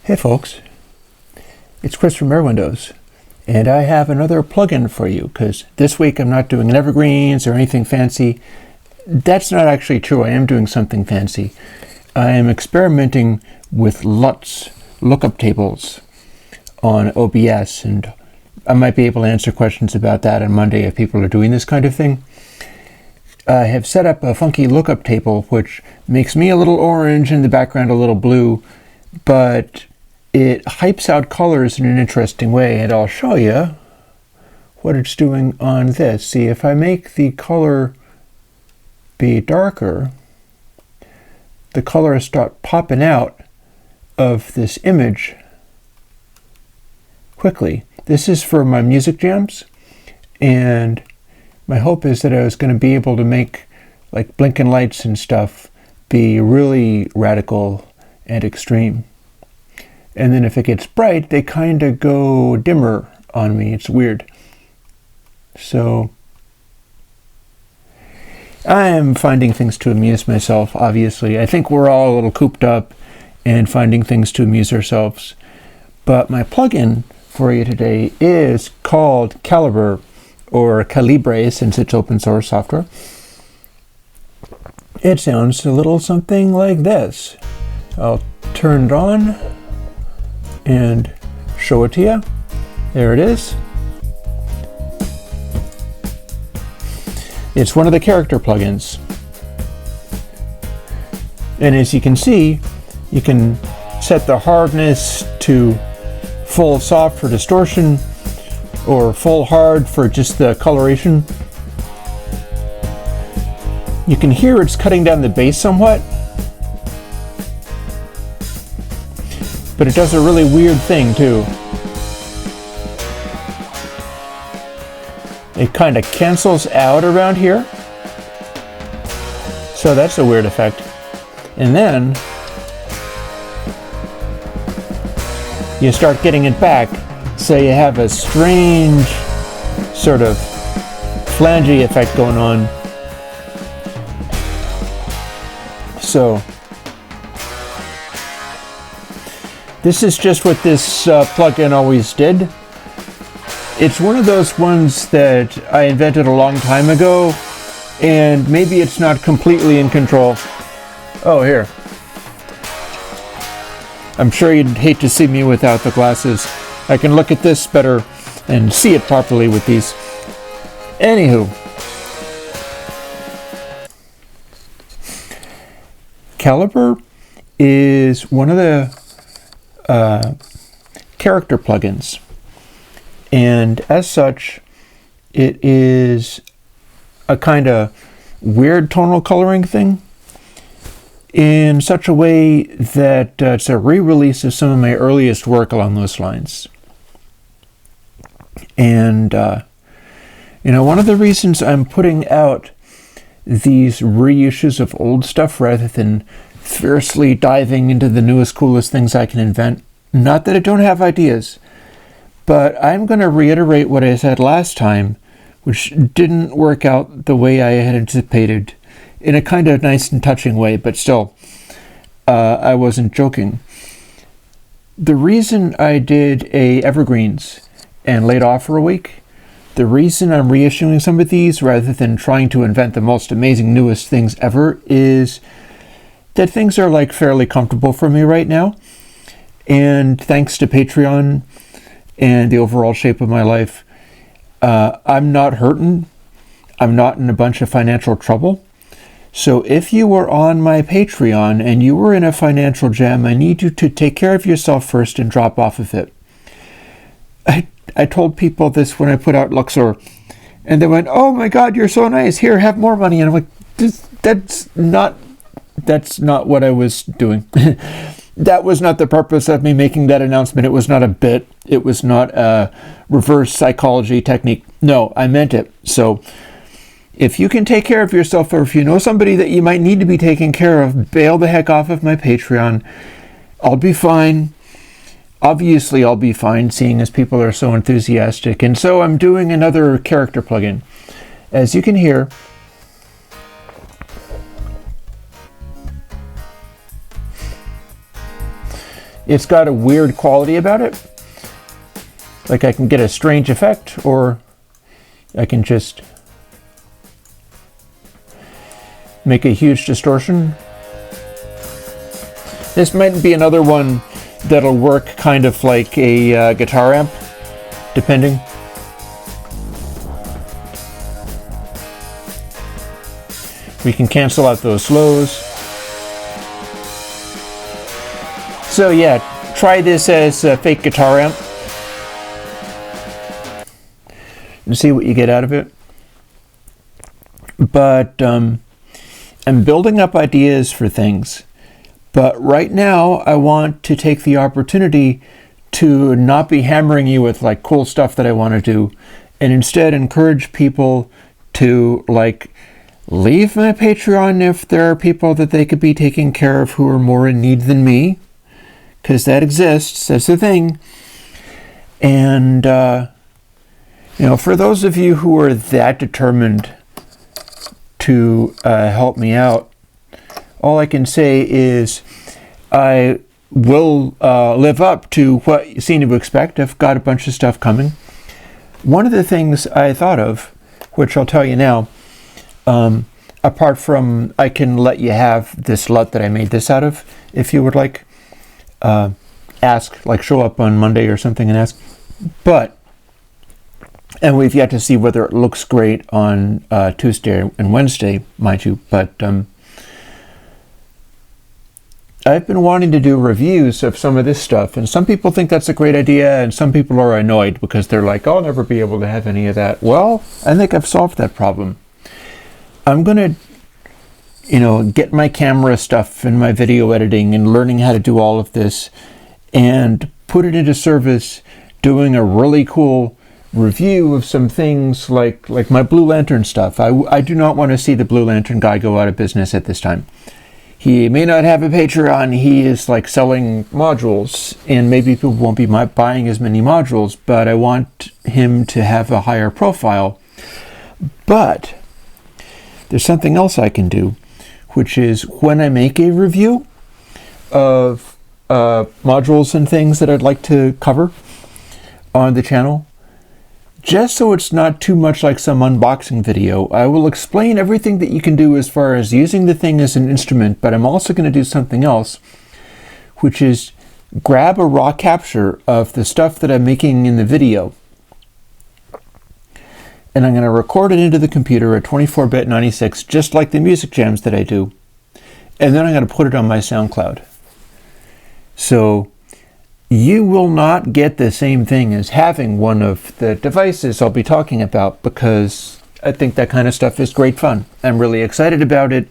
Hey folks, it's Chris from Airwindows, and I have another plugin for you because this week I'm not doing an evergreens or anything fancy. That's not actually true. I am doing something fancy. I am experimenting with LUTs, lookup tables, on OBS, and I might be able to answer questions about that on Monday if people are doing this kind of thing. I have set up a funky lookup table which makes me a little orange and the background a little blue, but it hypes out colors in an interesting way, and I'll show you what it's doing on this. See, if I make the color be darker, the colors start popping out of this image quickly. This is for my music jams, and my hope is that I was going to be able to make like blinking lights and stuff be really radical and extreme. And then if it gets bright, they kind of go dimmer on me. It's weird. So I am finding things to amuse myself, obviously. I think we're all a little cooped up and finding things to amuse ourselves. But my plugin for you today is called Calibre, or Calibre since it's open source software. It sounds a little something like this. I'll turn it on and show it to you. There it is. It's one of the character plugins. And as you can see, you can set the hardness to full soft for distortion or full hard for just the coloration. You can hear it's cutting down the bass somewhat, but it does a really weird thing too. It kind of cancels out around here. So that's a weird effect. And then you start getting it back. So you have a strange sort of flangey effect going on. So this is just what this plugin always did. It's one of those ones that I invented a long time ago, and maybe it's not completely in control. Oh, here. I'm sure you'd hate to see me without the glasses. I can look at this better and see it properly with these. Anywho. Calibre is one of the character plugins, and as such it is a kind of weird tonal coloring thing in such a way that it's a re-release of some of my earliest work along those lines. And one of the reasons I'm putting out these reissues of old stuff rather than fiercely diving into the newest, coolest things I can invent. Not that I don't have ideas, but I'm going to reiterate what I said last time, which didn't work out the way I had anticipated, in a kind of nice and touching way, but still, I wasn't joking. The reason I did a evergreens and laid off for a week, the reason I'm reissuing some of these rather than trying to invent the most amazing, newest things ever, is that things are like fairly comfortable for me right now. And thanks to Patreon and the overall shape of my life, I'm not hurting. I'm not in a bunch of financial trouble. So if you were on my Patreon and you were in a financial jam, I need you to take care of yourself first and drop off of it. I told people this when I put out Luxor, and they went, "Oh my God, you're so nice. Here, have more money." And I'm like, that's not what I was doing. That was not the purpose of me making that announcement. It was not a bit. It was not a reverse psychology technique. No, I meant it. So if you can take care of yourself, or if you know somebody that you might need to be taken care of, bail the heck off of my Patreon. I'll be fine. Obviously, I'll be fine, seeing as people are so enthusiastic. And so I'm doing another character plugin. As you can hear, It's got a weird quality about it. Like I can get a strange effect, or I can just make a huge distortion. This might be another one that'll work kind of like a guitar amp, depending. We can cancel out those lows. So yeah, try this as a fake guitar amp and see what you get out of it. But I'm building up ideas for things. But right now, I want to take the opportunity to not be hammering you with like cool stuff that I want to do, and instead encourage people to like leave my Patreon if there are people that they could be taking care of who are more in need than me, because that exists. That's the thing. And for those of you who are that determined to help me out, all I can say is I will live up to what you seem to expect. I've got a bunch of stuff coming. One of the things I thought of, which I'll tell you now, apart from I can let you have this LUT that I made this out of, if you would like, ask, like show up on Monday or something and ask. And we've yet to see whether it looks great on Tuesday and Wednesday, mind you, but I've been wanting to do reviews of some of this stuff, and some people think that's a great idea, and some people are annoyed because they're like, I'll never be able to have any of that. Well, I think I've solved that problem. I'm going to, get my camera stuff and my video editing and learning how to do all of this and put it into service doing a really cool review of some things like my Blue Lantern stuff. I do not want to see the Blue Lantern guy go out of business at this time. He may not have a Patreon. He is like selling modules, and maybe people won't be buying as many modules, but I want him to have a higher profile. But there's something else I can do, which is when I make a review of modules and things that I'd like to cover on the channel, just so it's not too much like some unboxing video, I will explain everything that you can do as far as using the thing as an instrument, but I'm also going to do something else, which is grab a raw capture of the stuff that I'm making in the video, and I'm going to record it into the computer at 24-bit 96, just like the music jams that I do, and then I'm going to put it on my SoundCloud. So you will not get the same thing as having one of the devices I'll be talking about, because I think that kind of stuff is great fun. I'm really excited about it.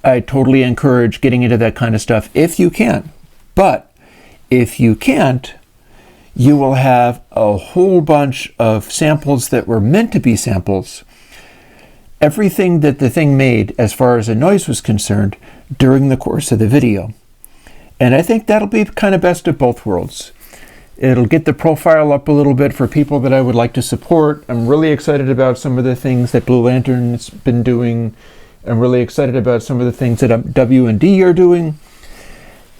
I totally encourage getting into that kind of stuff if you can. But if you can't, you will have a whole bunch of samples that were meant to be samples. Everything that the thing made as far as the noise was concerned during the course of the video. And I think that'll be kind of best of both worlds. It'll get the profile up a little bit for people that I would like to support. I'm really excited about some of the things that Blue Lantern's been doing. I'm really excited about some of the things that W&D are doing.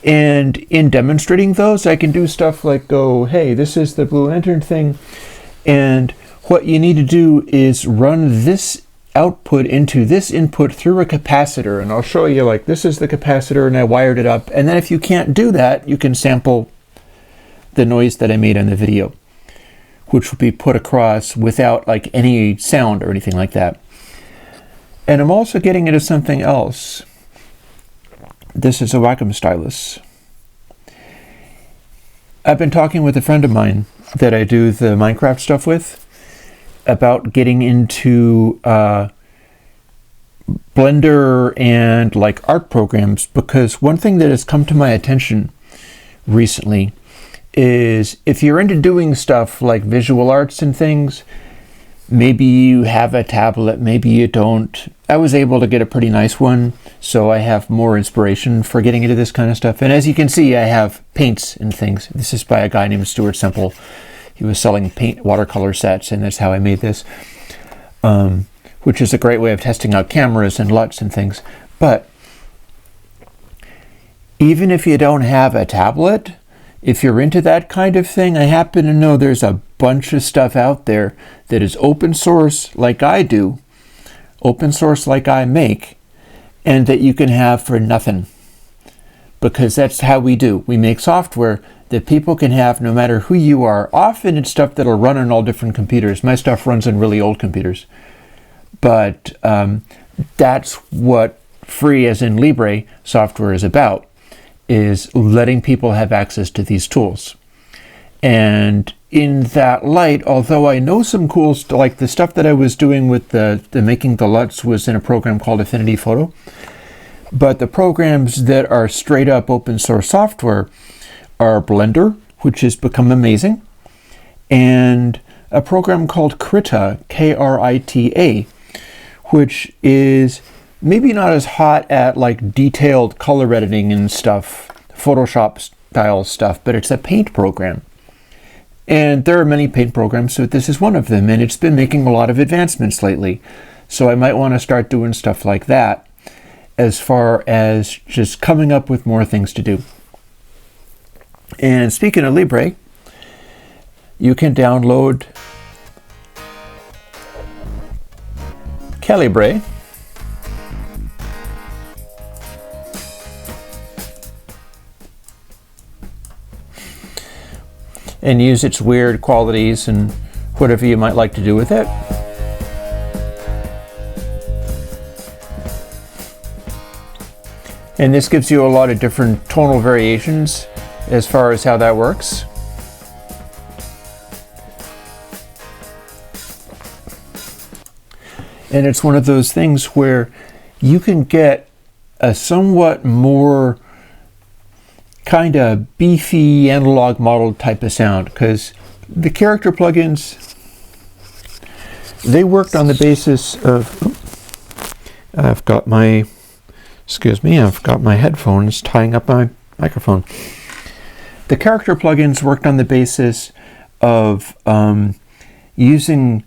And in demonstrating those, I can do stuff like go, hey, this is the Blue Lantern thing, and what you need to do is run this output into this input through a capacitor, and I'll show you, like, this is the capacitor and I wired it up, and then if you can't do that, you can sample the noise that I made on the video, which will be put across without like any sound or anything like that. And I'm also getting into something else. This is a Wacom stylus. I've been talking with a friend of mine that I do the Minecraft stuff with about getting into Blender and like art programs, because one thing that has come to my attention recently is if you're into doing stuff like visual arts and things, maybe you have a tablet, maybe you don't. I was able to get a pretty nice one, so I have more inspiration for getting into this kind of stuff. And as you can see, I have paints and things. This is by a guy named Stuart Semple. He was selling paint watercolor sets, and that's how I made this, which is a great way of testing out cameras and LUTs and things. But even if you don't have a tablet, if you're into that kind of thing, I happen to know there's a bunch of stuff out there that is open source like I do, open source like I make, and that you can have for nothing. Because that's how we do. We make software that people can have no matter who you are. Often it's stuff that'll run on all different computers. My stuff runs on really old computers. But that's what free, as in Libre, software is about, is letting people have access to these tools. And in that light, although I know some cool stuff, like the stuff that I was doing with the making the LUTs was in a program called Affinity Photo, but the programs that are straight up open source software are Blender, which has become amazing, and a program called Krita, Krita, which is maybe not as hot at like detailed color editing and stuff, Photoshop style stuff, but it's a paint program. And there are many paint programs, so this is one of them, and it's been making a lot of advancements lately. So I might want to start doing stuff like that as far as just coming up with more things to do. And speaking of Libre, you can download Calibre, and use its weird qualities and whatever you might like to do with it. And this gives you a lot of different tonal variations as far as how that works. And it's one of those things where you can get a somewhat more kind of beefy analog model type of sound, because the character plugins, they worked on the basis of, I've got my headphones tying up my microphone. The character plugins worked on the basis of using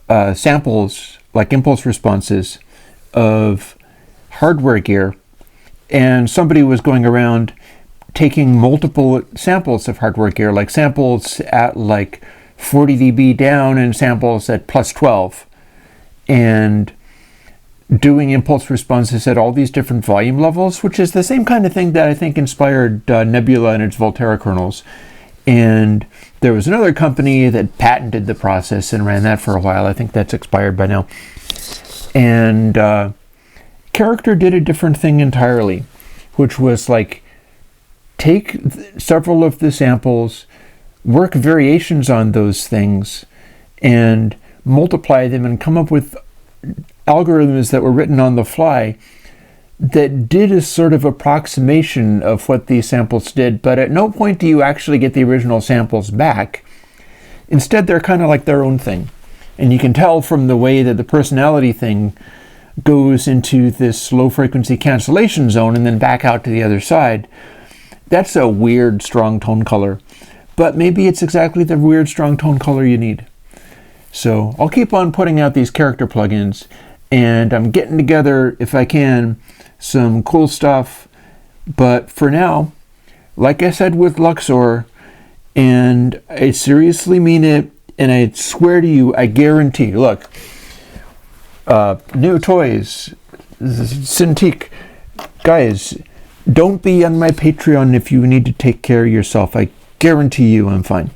samples, like impulse responses, of hardware gear, and somebody was going around taking multiple samples of hardware gear, like samples at like 40 dB down and samples at plus 12, and doing impulse responses at all these different volume levels, which is the same kind of thing that I think inspired Nebula and its Volterra kernels. And there was another company that patented the process and ran that for a while. I think that's expired by now. And Character did a different thing entirely, which was like take several of the samples, work variations on those things, and multiply them and come up with algorithms that were written on the fly that did a sort of approximation of what these samples did, but at no point do you actually get the original samples back. Instead, they're kind of like their own thing. And you can tell from the way that the personality thing goes into this low frequency cancellation zone and then back out to the other side. That's a weird, strong tone color. But maybe it's exactly the weird, strong tone color you need. So I'll keep on putting out these character plugins, and I'm getting together, if I can, some cool stuff. But for now, like I said with Luxor, and I seriously mean it, and I swear to you, I guarantee, look, new toys, Cintiq, guys, don't be on my Patreon if you need to take care of yourself. I guarantee you I'm fine.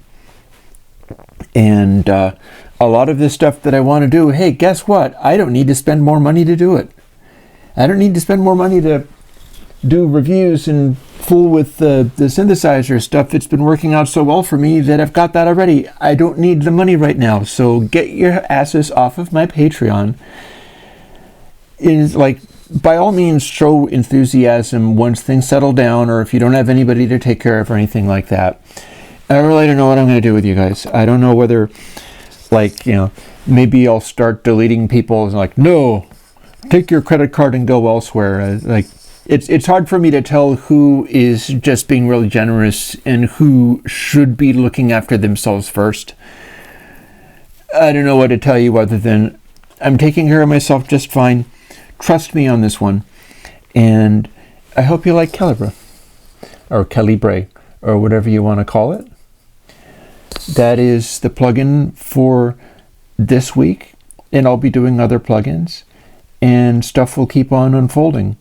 And a lot of this stuff that I want to do, hey, guess what? I don't need to spend more money to do it. I don't need to spend more money to do reviews and fool with the synthesizer stuff. It's been working out so well for me that I've got that already. I don't need the money right now. So get your asses off of my Patreon. Is like, by all means, show enthusiasm once things settle down, or if you don't have anybody to take care of or anything like that. I really don't know what I'm going to do with you guys. I don't know whether, like, maybe I'll start deleting people and like, no, take your credit card and go elsewhere. Like, it's hard for me to tell who is just being really generous and who should be looking after themselves first. I don't know what to tell you other than I'm taking care of myself just fine. Trust me on this one. And I hope you like Calibre, or Calibre, or whatever you want to call it. That is the plugin for this week, and I'll be doing other plugins, and stuff will keep on unfolding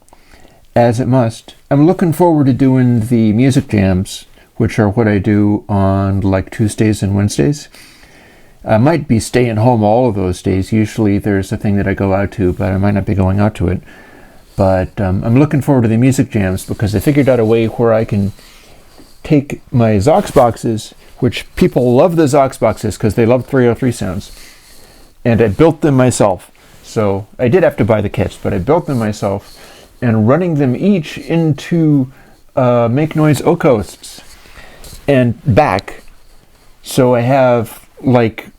as it must. I'm looking forward to doing the music jams, which are what I do on like Tuesdays and Wednesdays. I might be staying home all of those days. Usually there's a thing that I go out to, but I might not be going out to it. But I'm looking forward to the music jams because I figured out a way where I can take my Zox boxes, which people love the Zox boxes because they love 303 sounds, and I built them myself. So I did have to buy the kits, but I built them myself, and running them each into Make Noise O-Coasts and back. So I have like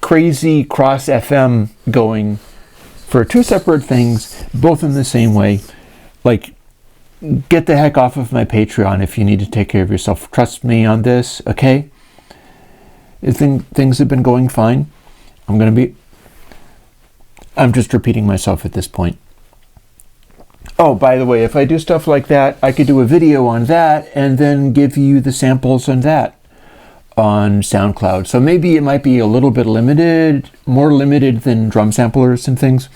crazy cross FM going for two separate things, both in the same way. Like, get the heck off of my Patreon if you need to take care of yourself. Trust me on this, okay? Things have been going fine. I'm just repeating myself at this point. Oh, by the way, if I do stuff like that, I could do a video on that and then give you the samples on that on SoundCloud. So maybe it might be a little bit limited, more limited than drum samplers and things.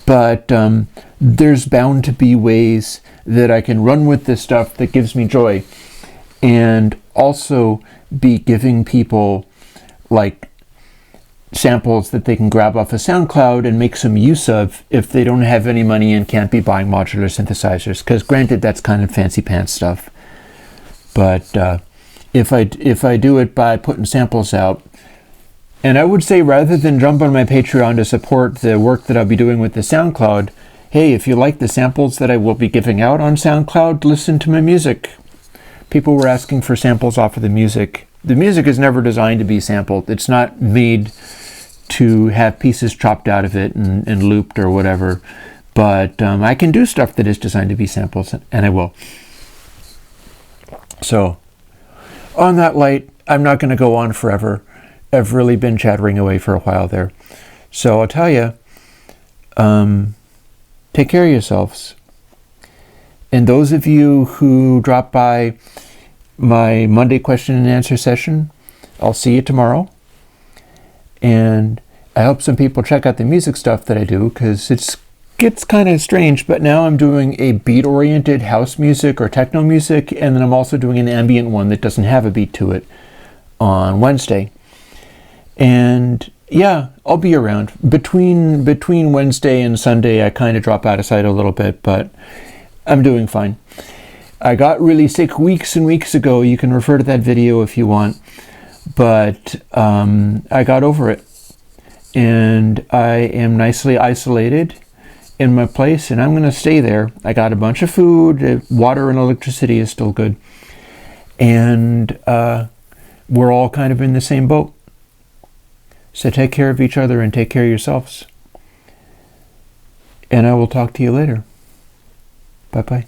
But there's bound to be ways that I can run with this stuff that gives me joy and also be giving people like samples that they can grab off of SoundCloud and make some use of if they don't have any money and can't be buying modular synthesizers. Because granted, that's kind of fancy pants stuff. But if I do it by putting samples out, and I would say rather than jump on my Patreon to support the work that I'll be doing with the SoundCloud, hey, if you like the samples that I will be giving out on SoundCloud, listen to my music. People were asking for samples off of the music. The music is never designed to be sampled. It's not made to have pieces chopped out of it and looped or whatever. But I can do stuff that is designed to be samples, and I will. So, on that light, I'm not going to go on forever. I've really been chattering away for a while there. So I'll tell you, take care of yourselves. And those of you who drop by my Monday question and answer session, I'll see you tomorrow. And I hope some people check out the music stuff that I do, because it gets kind of strange, but now I'm doing a beat-oriented house music or techno music, and then I'm also doing an ambient one that doesn't have a beat to it on Wednesday. And yeah, I'll be around. Between Wednesday and Sunday, I kind of drop out of sight a little bit, but I'm doing fine. I got really sick weeks and weeks ago. You can refer to that video if you want. But I got over it. And I am nicely isolated in my place, and I'm going to stay there. I got a bunch of food. Water and electricity is still good. And we're all kind of in the same boat. So take care of each other and take care of yourselves. And I will talk to you later. Bye-bye.